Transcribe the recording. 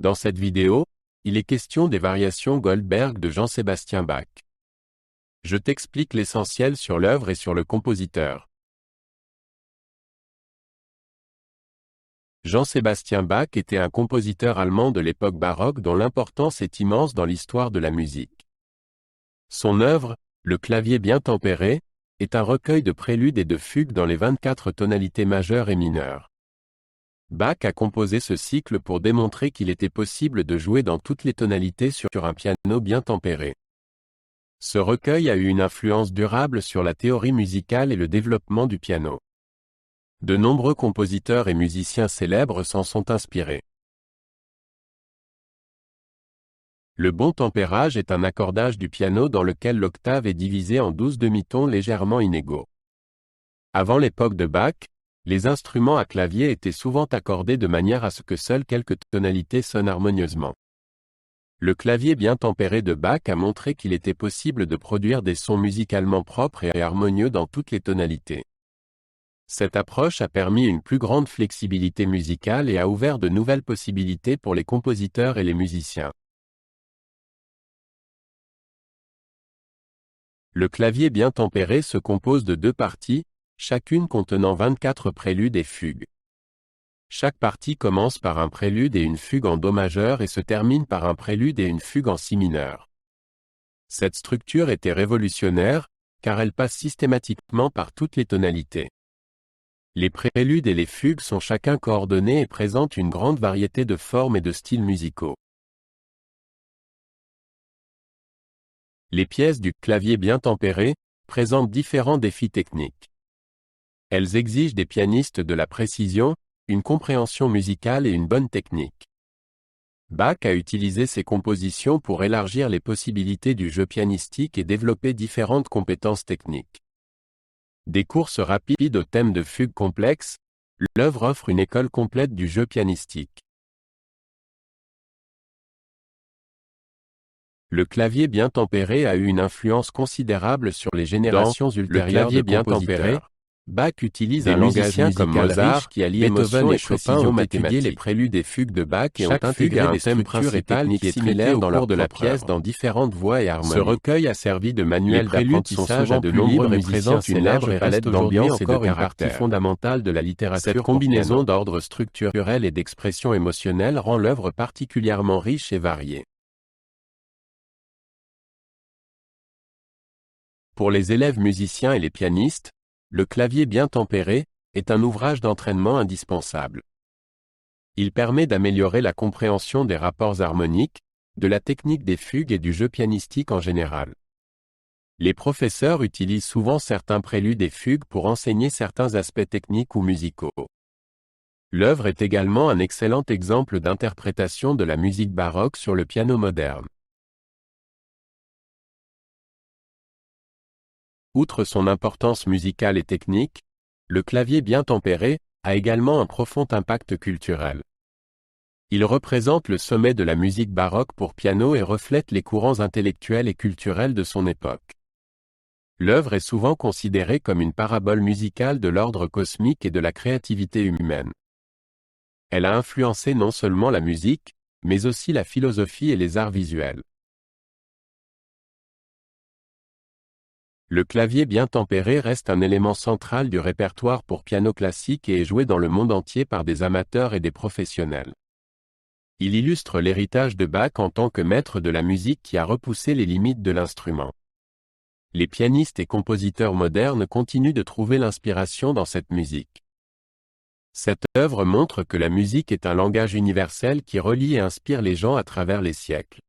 Dans cette vidéo, il est question des variations Goldberg de Jean-Sébastien Bach. Je t'explique l'essentiel sur l'œuvre et sur le compositeur. Jean-Sébastien Bach était un compositeur allemand de l'époque baroque dont l'importance est immense dans l'histoire de la musique. Son œuvre, Le clavier bien tempéré, est un recueil de préludes et de fugues dans les 24 tonalités majeures et mineures. Bach a composé ce cycle pour démontrer qu'il était possible de jouer dans toutes les tonalités sur un piano bien tempéré. Ce recueil a eu une influence durable sur la théorie musicale et le développement du piano. De nombreux compositeurs et musiciens célèbres s'en sont inspirés. Le bon tempérage est un accordage du piano dans lequel l'octave est divisée en 12 demi-tons légèrement inégaux. Avant l'époque de Bach, les instruments à clavier étaient souvent accordés de manière à ce que seules quelques tonalités sonnent harmonieusement. Le clavier bien tempéré de Bach a montré qu'il était possible de produire des sons musicalement propres et harmonieux dans toutes les tonalités. Cette approche a permis une plus grande flexibilité musicale et a ouvert de nouvelles possibilités pour les compositeurs et les musiciens. Le clavier bien tempéré se compose de deux parties, chacune contenant 24 préludes et fugues. Chaque partie commence par un prélude et une fugue en do majeur et se termine par un prélude et une fugue en si mineur. Cette structure était révolutionnaire, car elle passe systématiquement par toutes les tonalités. Les préludes et les fugues sont chacun coordonnés et présentent une grande variété de formes et de styles musicaux. Les pièces du clavier bien tempéré présentent différents défis techniques. Elles exigent des pianistes de la précision, une compréhension musicale et une bonne technique. Bach a utilisé ses compositions pour élargir les possibilités du jeu pianistique et développer différentes compétences techniques. Des courses rapides au thème de fugues complexes, l'œuvre offre une école complète du jeu pianistique. Le clavier bien tempéré a eu une influence considérable sur les générations ultérieures de compositeurs. Bach utilise un langage musical comme Mozart qui allie émotion et précision mathématique. Les préludes et fugues de Bach et ont intégré des thèmes principaux qui est similaires dans leur de la pièce dans différentes voix et harmonies. Ce recueil a servi de manuel d'apprentissage à de nombreux musiciens célèbres et palette d'ambiance et de caractère fondamentale de la littérature. Cette combinaison d'ordre structurel et d'expression émotionnelle rend l'œuvre particulièrement riche et variée. Pour les élèves musiciens et les pianistes, Le clavier bien tempéré est un ouvrage d'entraînement indispensable. Il permet d'améliorer la compréhension des rapports harmoniques, de la technique des fugues et du jeu pianistique en général. Les professeurs utilisent souvent certains préludes et fugues pour enseigner certains aspects techniques ou musicaux. L'œuvre est également un excellent exemple d'interprétation de la musique baroque sur le piano moderne. Outre son importance musicale et technique, le clavier bien tempéré a également un profond impact culturel. Il représente le sommet de la musique baroque pour piano et reflète les courants intellectuels et culturels de son époque. L'œuvre est souvent considérée comme une parabole musicale de l'ordre cosmique et de la créativité humaine. Elle a influencé non seulement la musique, mais aussi la philosophie et les arts visuels. Le clavier bien tempéré reste un élément central du répertoire pour piano classique et est joué dans le monde entier par des amateurs et des professionnels. Il illustre l'héritage de Bach en tant que maître de la musique qui a repoussé les limites de l'instrument. Les pianistes et compositeurs modernes continuent de trouver l'inspiration dans cette musique. Cette œuvre montre que la musique est un langage universel qui relie et inspire les gens à travers les siècles.